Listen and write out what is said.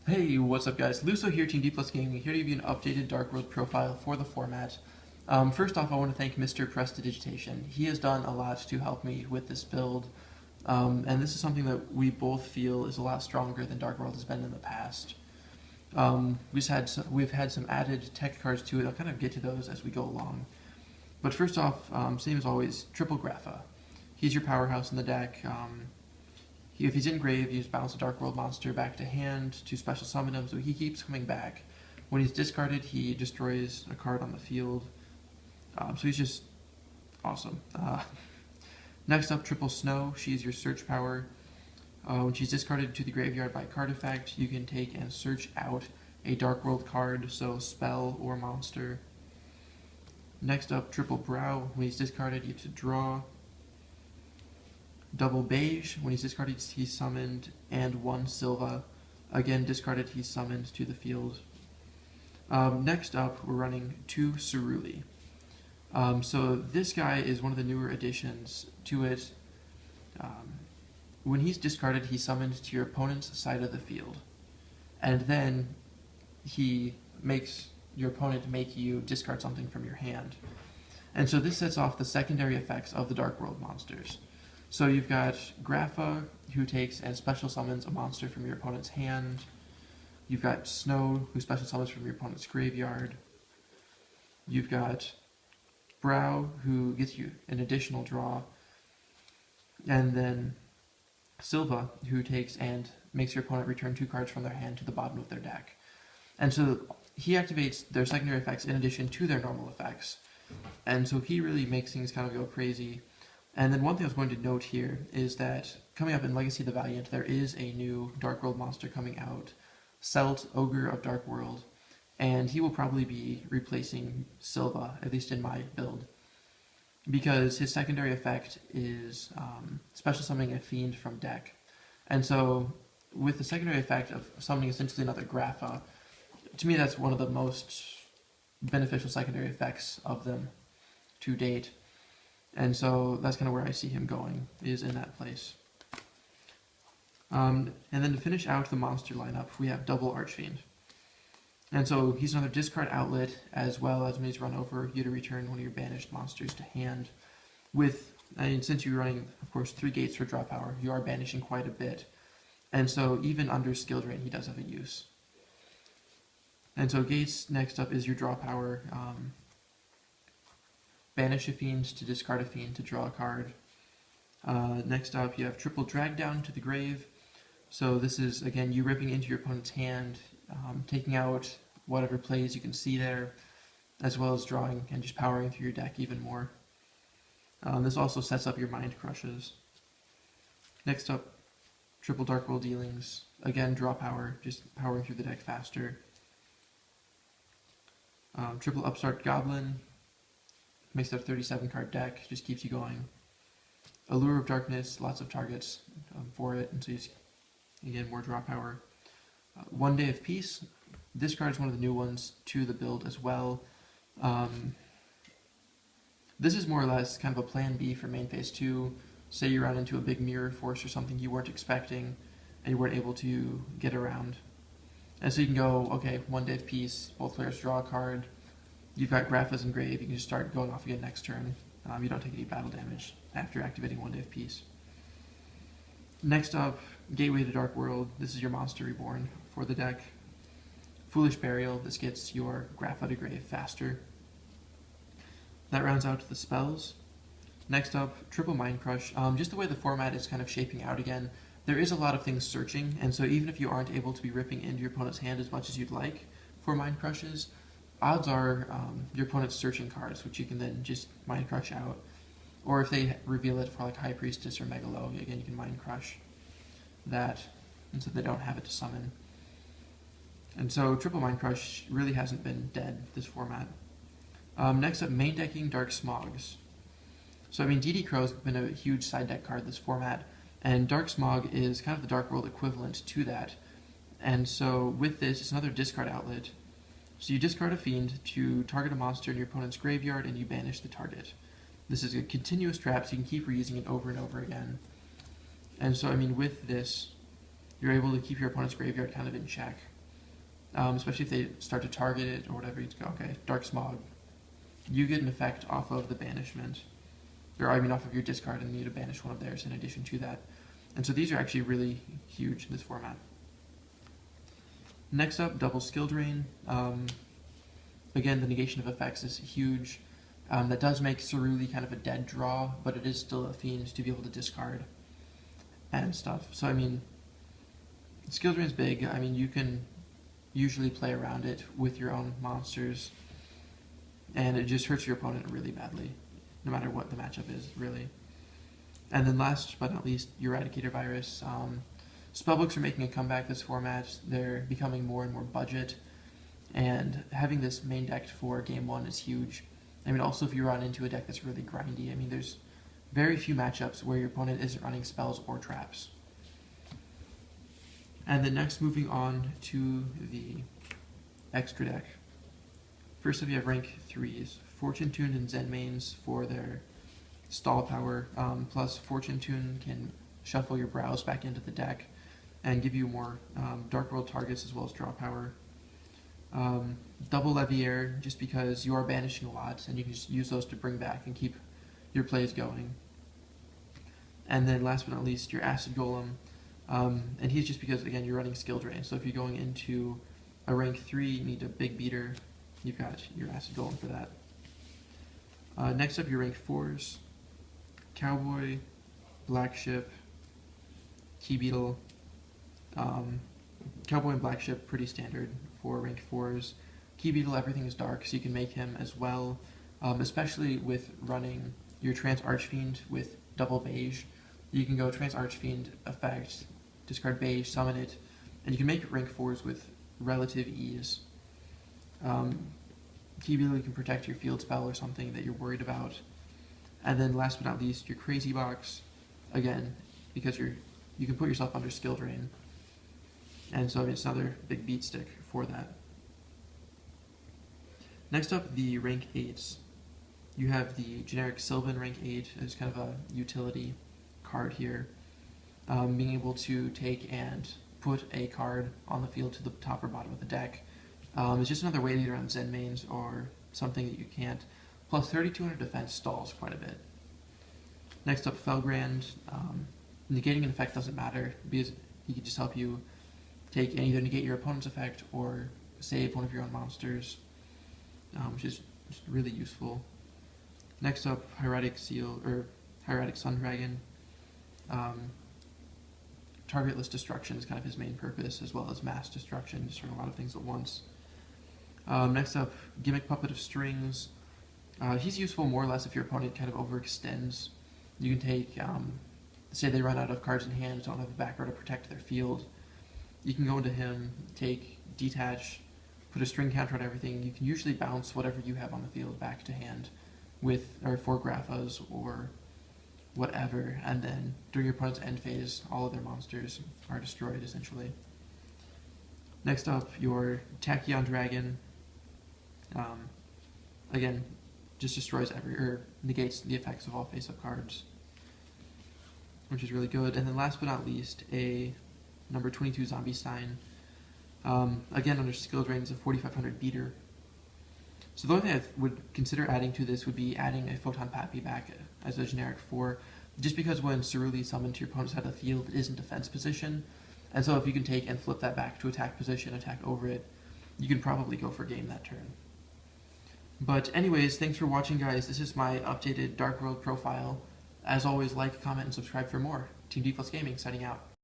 Hey, what's up guys? Luso here, Team D Plus Gaming, here to give you an updated Dark World profile for the format. First off, I want to thank Mr. Prestidigitation. He has done a lot to help me with this build, and this is something that we both feel is a lot stronger than Dark World has been in the past. We've had some added tech cards to it. I'll kind of get to those as we go along. But first off, same as always, triple Grapha. He's your powerhouse in the deck. If he's in grave, you just bounce a Dark World monster back to hand to special summon him, so he keeps coming back. When he's discarded, he destroys a card on the field. So he's just awesome. Next up, triple Snoww. She's your search power. When she's discarded to the graveyard by card effect, you can take and search out a Dark World card, so spell or monster. Next up, triple Broww. When he's discarded, you have to draw. Double Beiige. When he's discarded, he's summoned, and one Sylva. Again, discarded, he's summoned to the field. Next up, we're running two Ceruli. So this guy is one of the newer additions to it. When he's discarded, he's summoned to your opponent's side of the field. And then he makes your opponent make you discard something from your hand. And so this sets off the secondary effects of the Dark World monsters. So you've got Grapha, who takes and special summons a monster from your opponent's hand. You've got Snoww, who special summons from your opponent's graveyard. You've got Broww, who gets you an additional draw. And then Sylva, who takes and makes your opponent return 2 cards from their hand to the bottom of their deck. And so he activates their secondary effects in addition to their normal effects. And so he really makes things kind of go crazy. And then one thing I was going to note here is that coming up in Legacy of the Valiant, there is a new Dark World monster coming out, Celt, Ogre of Dark World, and he will probably be replacing Sylva, at least in my build, because his secondary effect is special summoning a fiend from deck. And so with the secondary effect of summoning essentially another Grapha, to me that's one of the most beneficial secondary effects of them to date. And so that's kind of where I see him going, is in that place. And then to finish out the monster lineup, we have double Archfiend. And so he's another discard outlet, as well as when he's run over, you to return one of your banished monsters to hand. Since you're running, of course, 3 gates for draw power, you are banishing quite a bit. And so even under skill drain, he does have a use. And so gates, next up, is your draw power. Banish a fiend to discard a fiend to draw a card. Next up, you have triple drag down to the grave. So this is, again, you ripping into your opponent's hand, taking out whatever plays you can see there, as well as drawing and just powering through your deck even more. This also sets up your mind crushes. Next up, triple Dark World dealings. Again, draw power, just powering through the deck faster. Triple Upstart Goblin. Makes it a 37 card deck, just keeps you going. Allure of Darkness, lots of targets for it, and so you again, more draw power. 1 Day of Peace, this card is one of the new ones to the build as well. This is more or less kind of a plan B for main phase 2. Say you run into a big mirror force or something you weren't expecting, and you weren't able to get around. And so you can go, okay, 1 Day of Peace, both players draw a card. You've got Graphas in grave, you can just start going off again next turn. You don't take any battle damage after activating 1 Day of Peace. Next up, Gateway to Dark World. This is your monster reborn for the deck. Foolish Burial, this gets your Grapha to grave faster. That rounds out the spells. Next up, triple Mind Crush. Just the way the format is kind of shaping out again, there is a lot of things searching, and so even if you aren't able to be ripping into your opponent's hand as much as you'd like for Mind Crushes, odds are your opponent's searching cards, which you can then just Mind Crush out. Or if they reveal it for like High Priestess or Megalo, again, you can Mind Crush that, and so they don't have it to summon. And so triple Mind Crush really hasn't been dead, this format. Next up, main decking Dark Smogs. So I mean, DD Crow's been a huge side deck card this format, and Dark Smog is kind of the Dark World equivalent to that. And so with this, it's another discard outlet. So you discard a fiend to target a monster in your opponent's graveyard, and you banish the target. This is a continuous trap, so you can keep reusing it over and over again. And so, I mean, with this, you're able to keep your opponent's graveyard kind of in check. especially if they start to target it or whatever. You go, okay, Dark Smog. You get an effect off of the banishment, or I mean off of your discard, and you need to banish one of theirs in addition to that. And so these are actually really huge in this format. Next up, double skill drain. Again, the negation of effects is huge. That does make Ceruli kind of a dead draw, but it is still a fiend to be able to discard and stuff. So I mean, skill drain is big. I mean, you can usually play around it with your own monsters, and it just hurts your opponent really badly, no matter what the matchup is, really. And then last but not least, Eradicator Virus. Spellbooks are making a comeback this format. They're becoming more and more budget, and having this main decked for game one is huge. I mean, also if you run into a deck that's really grindy, I mean, there's very few matchups where your opponent isn't running spells or traps. And then next, moving on to the extra deck. First up, you have rank 3s, Fortune Tuned and Zenmaines for their stall power, plus Fortune Tune can shuffle your Browws back into the deck and give you more Dark World targets as well as draw power. Double Leviair, just because you are banishing a lot, and you can just use those to bring back and keep your plays going. And then last but not least, your Acid Golem, and he's just because, again, you're running skill drain, so if you're going into a rank 3, you need a big beater, you've got your Acid Golem for that. Next up, your rank 4s, Cowboy, Blackship, Beetle. Cowboy and Blackship, pretty standard for rank 4s. Beetle, everything is dark, so you can make him as well, especially with running your Trance Archfiend with double Beige. You can go Trance Archfiend, effect, discard Beige, summon it, and you can make rank 4s with relative ease. Beetle, you can protect your field spell or something that you're worried about. And then last but not least, your Crazy Box, again, because you can put yourself under skill drain. And so it's another big beat stick for that. Next up, the rank 8s. You have the generic Sylvan rank 8 as kind of a utility card here. Being able to take and put a card on the field to the top or bottom of the deck. It's just another way to get around Zenmaines or something that you can't. Plus 3200 defense stalls quite a bit. Next up, Felgrand. Negating an effect doesn't matter because he can just help you take and either negate your opponent's effect or save one of your own monsters, which is just really useful. Next up, Hieratic Sun Dragon. Targetless destruction is kind of his main purpose, as well as mass destruction, destroying a lot of things at once. Next up, Gimmick Puppet of Strings. He's useful more or less if your opponent kind of overextends. You can take, say they run out of cards in hand, don't have a back row to protect their field. You can go into him, take, detach, put a string counter on everything. You can usually bounce whatever you have on the field back to hand with, or 4 Graphas or whatever, and then during your opponent's end phase, all of their monsters are destroyed essentially. Next up, your Tachyon Dragon. Again, just destroys negates the effects of all face-up cards, which is really good. And then last but not least, a number 22 Zombie Stein. Again, under skill drains, a 4500 beater. So the only thing I would consider adding to this would be adding a Photon Pappy back as a generic 4, just because when Ceruli summoned to your opponent's side of the field, it is in defense position, and so if you can take and flip that back to attack position, attack over it, you can probably go for game that turn. But anyways, thanks for watching, guys. This is my updated Dark World profile. As always, like, comment, and subscribe for more. Team D+ Gaming, signing out.